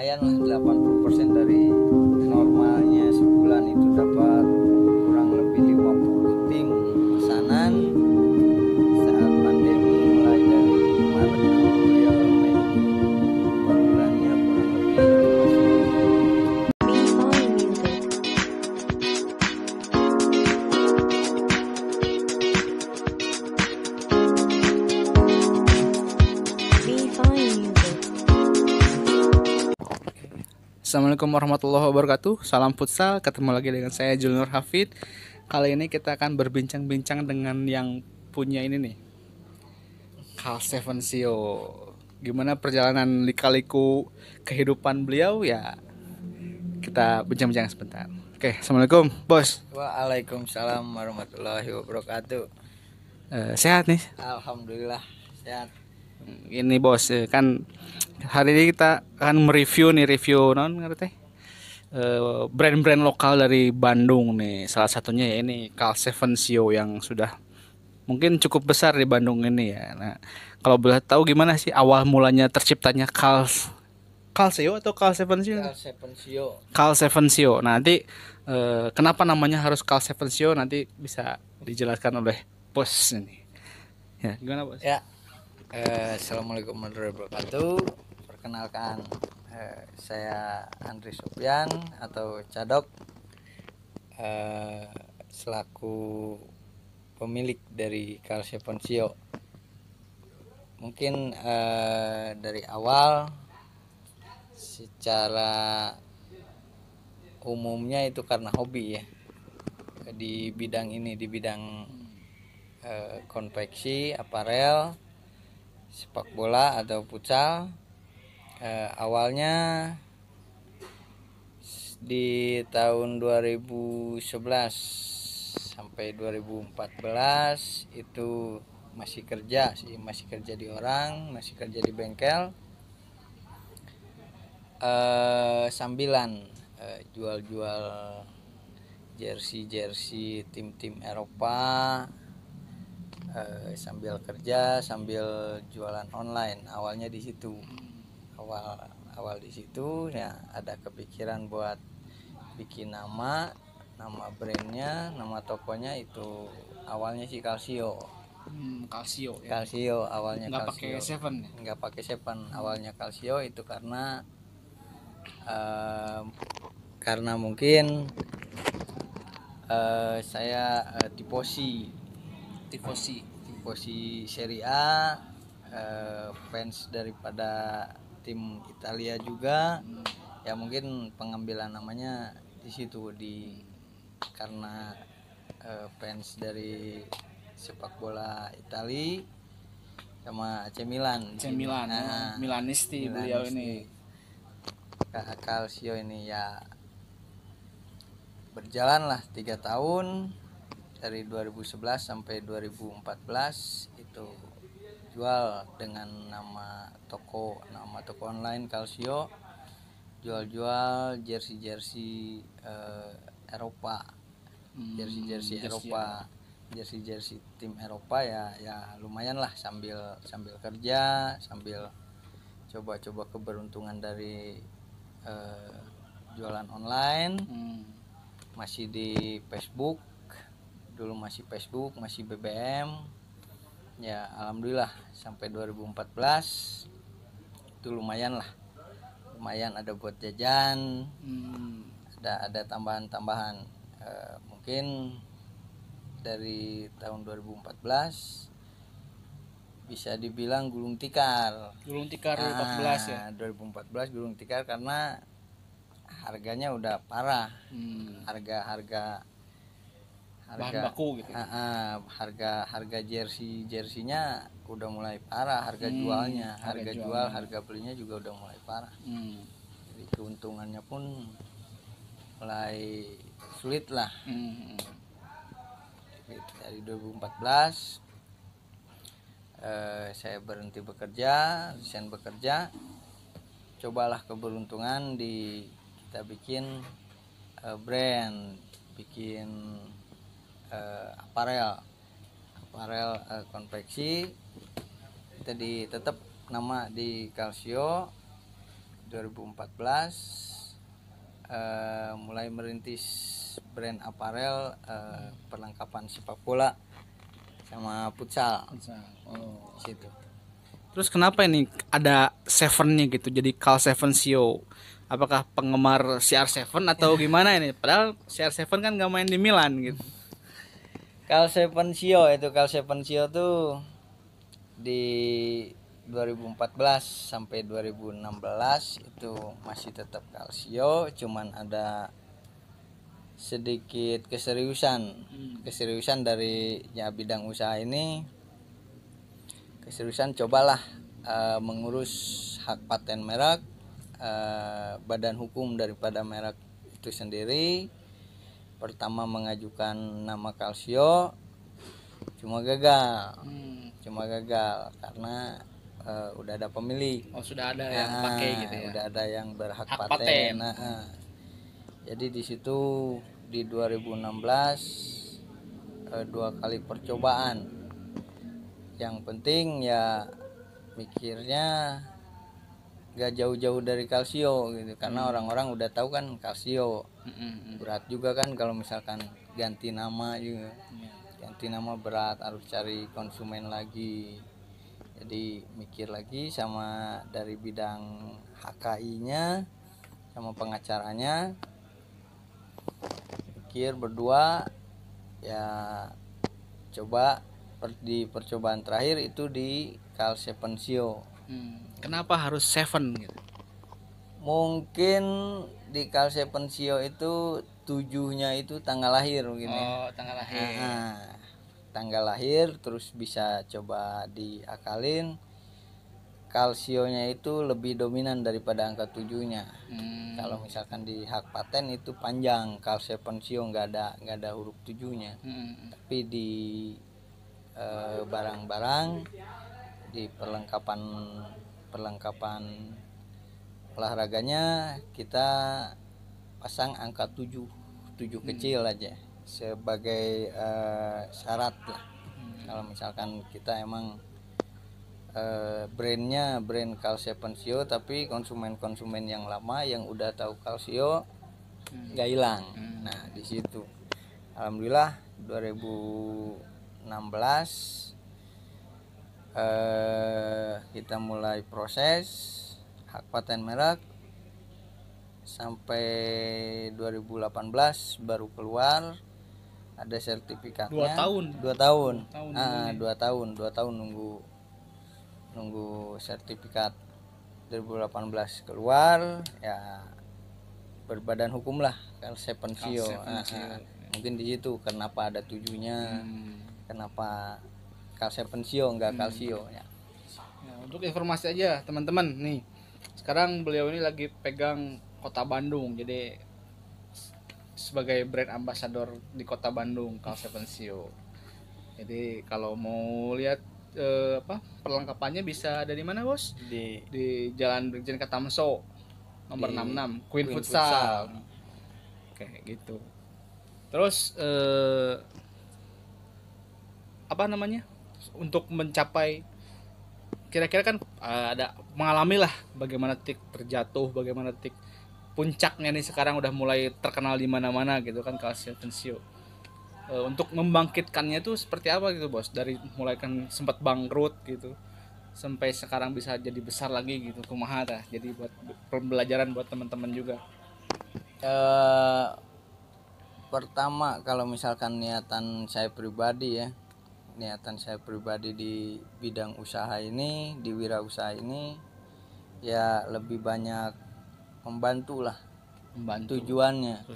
lumayan lah, 80% dari normalnya sebulan itu dapat kurang lebih 50 tim pesanan saat pandemi mulai dari Maret, April, Mei, per bulannya kurang lebih 5 Assalamualaikum warahmatullahi wabarakatuh. Salam futsal, ketemu lagi dengan saya Julnur Hafid. Kali ini kita akan berbincang-bincang dengan yang punya ini nih, Carl Stephensio. Gimana perjalanan lika-liku kehidupan beliau ya, kita bincang-bincang sebentar. Oke, assalamualaikum bos. Waalaikumsalam warahmatullahi wabarakatuh. Sehat nih? Alhamdulillah sehat. Ini bos, kan hari ini kita akan review non ngerti brand-brand lokal dari Bandung nih. Salah satunya ya ini Carl Stephensio yang sudah mungkin cukup besar di Bandung ini ya. Nah, kalau boleh tahu gimana sih awal mulanya terciptanya Carl Seo atau Carl Stephensio? Carl Stephensio. Nanti kenapa namanya harus Carl Stephensio nanti bisa dijelaskan oleh bos ini. Ya, gimana bos? Ya. Assalamualaikum warahmatullahi wabarakatuh. Perkenalkan, saya Andri Sofian atau Cadok, selaku pemilik dari Carl Stephensio. Mungkin dari awal secara umumnya itu karena hobi ya, di bidang ini, di bidang konveksi, aparel, sepak bola atau futsal. Awalnya di tahun 2011 sampai 2014 itu masih kerja di orang, masih kerja di bengkel, sambilan jual-jual jersey tim-tim Eropa, sambil kerja sambil jualan online. Awalnya di situ, awal di situ ya, ada kepikiran buat bikin nama brandnya, nama tokonya itu awalnya sih Calcio. Calcio ya. Calcio awalnya. Nggak pakai Seven ya? Nggak pakai Seven, awalnya Calcio itu karena mungkin saya tifosi Serie A, fans daripada tim Italia juga. Ya mungkin pengambilan namanya di situ, karena fans dari sepak bola Italia sama AC Milan. Nah, Milanisti beliau ini. Calcio ini ya berjalanlah 3 tahun, dari 2011 sampai 2014 itu jual dengan nama toko online Calcio, jual jersey Eropa, jersey Eropa, jersey tim Eropa ya lumayan lah, sambil kerja, sambil coba keberuntungan dari jualan online. Masih di Facebook, dulu masih BBM ya. Alhamdulillah sampai 2014 itu lumayan ada buat jajan, ada tambahan mungkin dari tahun 2014 bisa dibilang gulung tikar 2014 ya. 2014 gulung tikar karena harganya udah parah. Harga bahan baku gitu. Harga jersey-nya udah mulai parah, harga jualnya, harga belinya juga udah mulai parah. Jadi keuntungannya pun mulai sulit lah. Dari 2014 saya berhenti bekerja, resign bekerja, cobalah keberuntungan kita bikin brand, bikin aparel konveksi. Kita tetap nama di Calcio 2014 mulai merintis brand aparel, perlengkapan sepak bola sama futsal. Situ. Terus kenapa ini ada Seven-nya gitu, jadi Carl Seven CEO? Apakah penggemar CR7 atau gimana ini? Padahal CR7 kan nggak main di Milan gitu. Carl Seven Sio tuh di 2014 sampai 2016 itu masih tetap Calcio, cuman ada sedikit keseriusan dari ya bidang usaha ini. Keseriusan cobalah mengurus hak paten merek, badan hukum daripada merek itu sendiri. Pertama mengajukan nama Calcio, cuma gagal karena udah ada pemilik. Sudah ada yang pakai gitu ya. Udah ada yang berhak Hak paten. Jadi di situ di 2016 2 kali percobaan. Yang penting ya mikirnya gak jauh-jauh dari Calcio gitu, karena orang-orang udah tahu kan Calcio. Berat juga kan kalau misalkan ganti nama juga. Ganti nama berat, harus cari konsumen lagi. Jadi mikir lagi sama dari bidang HKI-nya sama pengacaranya, mikir berdua ya, coba di percobaan terakhir itu di Carl Seven Sio. Kenapa harus Seven gitu? Mungkin di Carl Seven Sio itu 7-nya itu tanggal lahir begini. Tanggal lahir. Tanggal lahir, terus bisa coba diakalin. Calcio-nya itu lebih dominan daripada angka 7-nya. Kalau misalkan di hak paten itu panjang, Carl Seven Sio nggak ada huruf 7-nya. Tapi di barang-barang, di perlengkapan olahraganya kita pasang angka 7 kecil aja sebagai syarat lah. Kalau misalkan kita emang brandnya brand Carl Seven Sio, tapi konsumen yang lama yang udah tahu Calcio nggak hilang. Nah di situ alhamdulillah 2016 kita mulai proses hak paten merek sampai 2018 baru keluar ada sertifikatnya. 2 tahun nunggu sertifikat. 2018 keluar ya, berbadan hukum lah Carl Seven Sio. Mungkin di situ kenapa ada 7-nya, kenapa Carl Seven Sio enggak Calcio ya. Untuk informasi aja teman-teman nih, sekarang beliau ini lagi pegang Kota Bandung, jadi sebagai brand ambassador di Kota Bandung Carl Seven Sio. Jadi kalau mau lihat perlengkapannya bisa ada di mana bos? Di Jalan Brigjen Katamso nomor 66 Queen Futsal. Kayak gitu. Terus untuk mencapai, kira-kira kan ada mengalami lah bagaimana titik terjatuh, bagaimana titik puncaknya nih sekarang udah mulai terkenal di mana-mana gitu kan Carl Seven Sio. Untuk membangkitkannya tuh seperti apa gitu bos, dari mulai kan sempat bangkrut gitu sampai sekarang bisa jadi besar lagi gitu, kumaha tah, jadi buat pembelajaran buat teman-teman juga. Pertama kalau misalkan niatan saya pribadi di bidang usaha ini, di wirausaha ini ya lebih banyak membantu lah. Tujuannya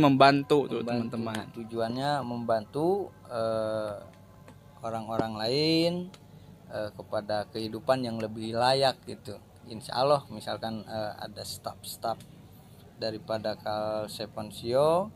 membantu tuh teman-teman. Tujuannya membantu orang-orang lain kepada kehidupan yang lebih layak gitu. Insya Allah misalkan ada staff daripada Carl Seven Sio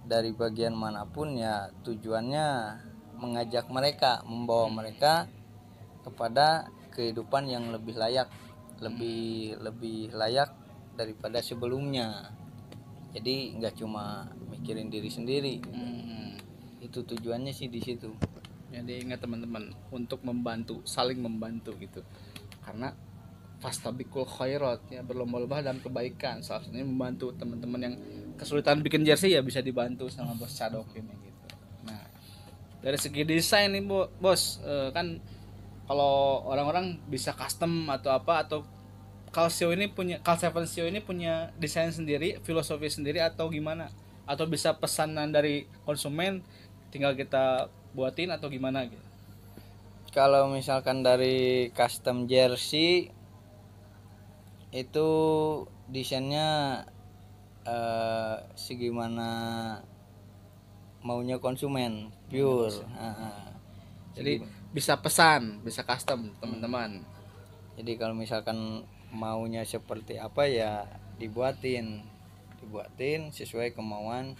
dari bagian manapun ya, tujuannya mengajak mereka, membawa mereka kepada kehidupan yang lebih layak, lebih layak daripada sebelumnya. Jadi nggak cuma mikirin diri sendiri. Itu tujuannya sih di situ. Jadi ingat teman-teman, untuk membantu, saling membantu gitu. Karena fastabikul khairat ya, berlomba-lomba dalam kebaikan. Salah satunya membantu teman-teman yang kesulitan bikin jersey ya bisa dibantu sama Bos Cadok ini gitu. Nah, dari segi desain nih Bos, kan kalau orang-orang bisa custom atau apa, atau Calsevensio ini punya desain sendiri, filosofi sendiri atau gimana? Atau bisa pesanan dari konsumen tinggal kita buatin atau gimana gitu? Kalau misalkan dari custom jersey itu desainnya segimana maunya konsumen, pure. Jadi bisa pesan, bisa custom teman-teman. Jadi kalau misalkan maunya seperti apa ya dibuatin sesuai kemauan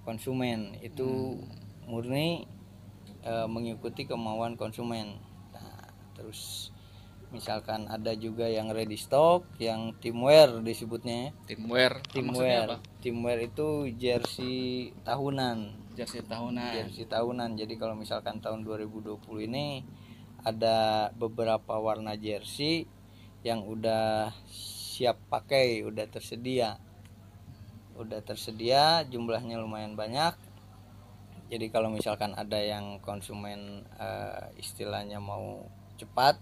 konsumen. Itu murni mengikuti kemauan konsumen. Nah, terus misalkan ada juga yang ready stock, yang teamwear disebutnya. Teamwear itu jersey tahunan. Jadi kalau misalkan tahun 2020 ini ada beberapa warna jersey yang udah siap pakai, udah tersedia, jumlahnya lumayan banyak. Jadi kalau misalkan ada yang konsumen istilahnya mau cepat,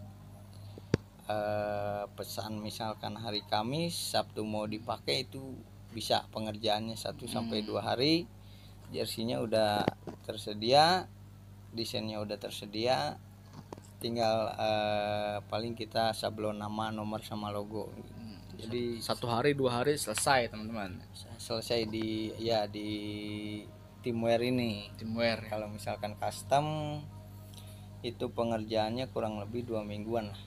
pesan misalkan hari Kamis, Sabtu mau dipakai, itu bisa pengerjaannya 1-2 hari. Jersinya udah tersedia, desainnya udah tersedia, tinggal paling kita sablon nama, nomor sama logo. Jadi 1-2 hari selesai teman-teman. Selesai di teamwear ini. Kalau misalkan custom itu pengerjaannya kurang lebih 2 mingguan lah.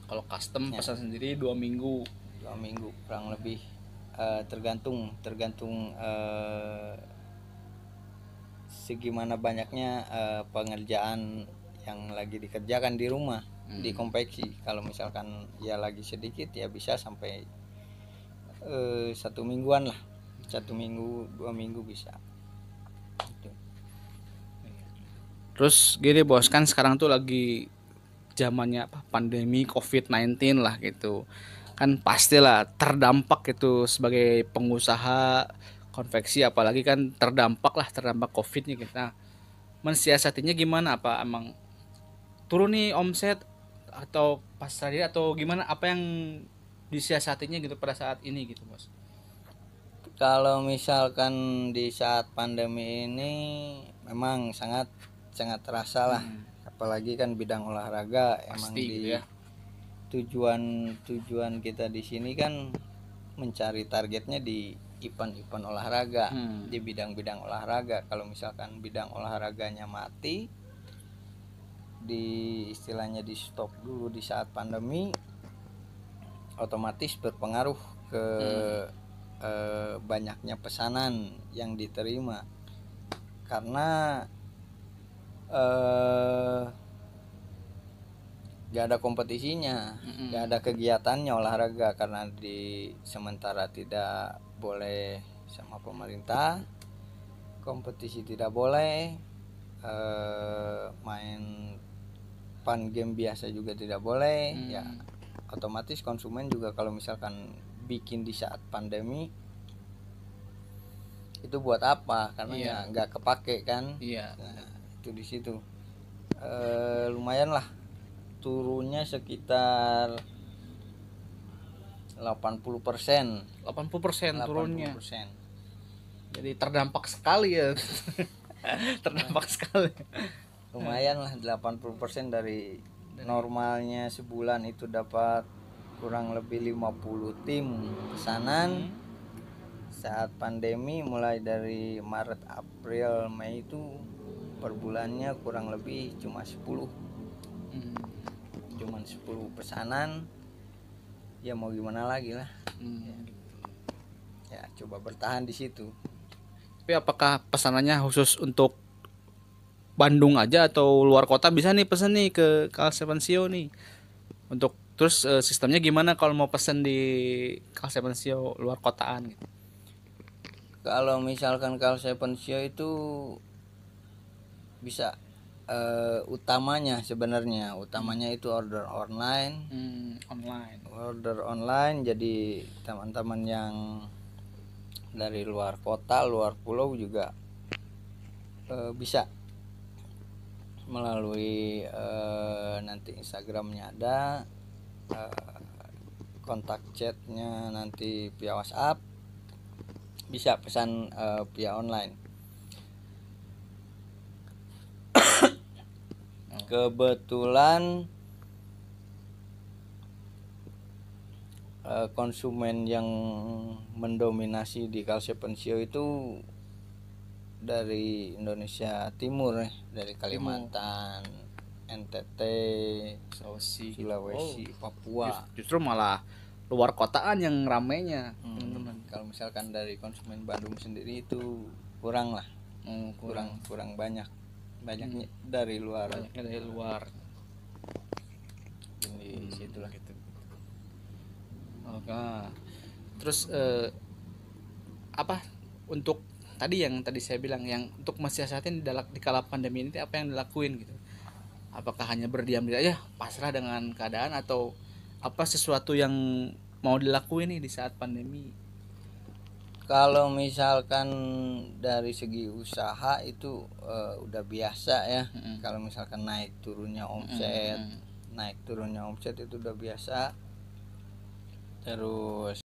Kalau custom ya, pesan sendiri 2 minggu kurang lebih, tergantung segimana banyaknya pengerjaan yang lagi dikerjakan di rumah, di konveksi. Kalau misalkan ya lagi sedikit ya bisa sampai 1 mingguan lah, 1 minggu 2 minggu bisa gitu. Terus gini Bos, kan sekarang tuh lagi zamannya pandemi COVID-19 lah gitu, kan pastilah terdampak gitu sebagai pengusaha konveksi, apalagi kan terdampak COVID nih kita. Mensiasatinya gimana? Apa emang turun nih omset atau pasar atau gimana? Apa yang disiasatinya gitu pada saat ini gitu Bos? Kalau misalkan di saat pandemi ini memang sangat terasa lah, apalagi kan bidang olahraga. Pasti, emang di gitu ya. Tujuan kita di sini kan mencari targetnya di event olahraga, di bidang-bidang olahraga. Kalau misalkan bidang olahraganya mati, istilahnya di stop dulu di saat pandemi, otomatis berpengaruh ke banyaknya pesanan yang diterima, karena gak ada kompetisinya, gak ada kegiatannya olahraga, karena sementara tidak boleh sama pemerintah, kompetisi tidak boleh, main fun game biasa juga tidak boleh. Ya otomatis konsumen juga kalau misalkan bikin di saat pandemi itu buat apa, karena ya nggak kepake kan. Nah, itu di situ lumayan lah, turunnya sekitar 80%. 80% turunnya. Jadi terdampak sekali ya. Terdampak sekali. Lumayan lah, 80% dari normalnya sebulan itu dapat kurang lebih 50 tim pesanan. Saat pandemi mulai dari Maret, April, Mei itu per bulannya kurang lebih cuma 10 pesanan. Ya mau gimana lagi lah. Ya coba bertahan di situ. Tapi apakah pesanannya khusus untuk Bandung aja atau luar kota bisa nih pesan nih ke Calsevensio nih? Untuk terus sistemnya gimana kalau mau pesan di Calsevensio luar kotaan gitu? Kalau misalkan Calsevensio itu bisa utamanya itu order online. Order online, jadi teman-teman yang dari luar kota, luar pulau juga bisa melalui nanti Instagramnya ada, kontak chatnya nanti via WhatsApp, bisa pesan via online. Kebetulan konsumen yang mendominasi di Kalsepensio itu dari Indonesia Timur, dari Kalimantan, NTT, Sulawesi, Papua. Justru malah luar kotaan yang ramenya, teman-teman. Kalau misalkan dari konsumen Bandung sendiri itu kurang lah, kurang banyaknya dari luar. Di situlah gitu. Oke. Terus apa untuk tadi saya bilang yang untuk mensiasatin di kala pandemi ini apa yang dilakuin gitu? Apakah hanya berdiam diri aja, pasrah dengan keadaan, atau apa sesuatu yang mau dilakuin nih di saat pandemi? Kalau misalkan dari segi usaha itu udah biasa ya. Kalau misalkan naik turunnya omset itu udah biasa. Terus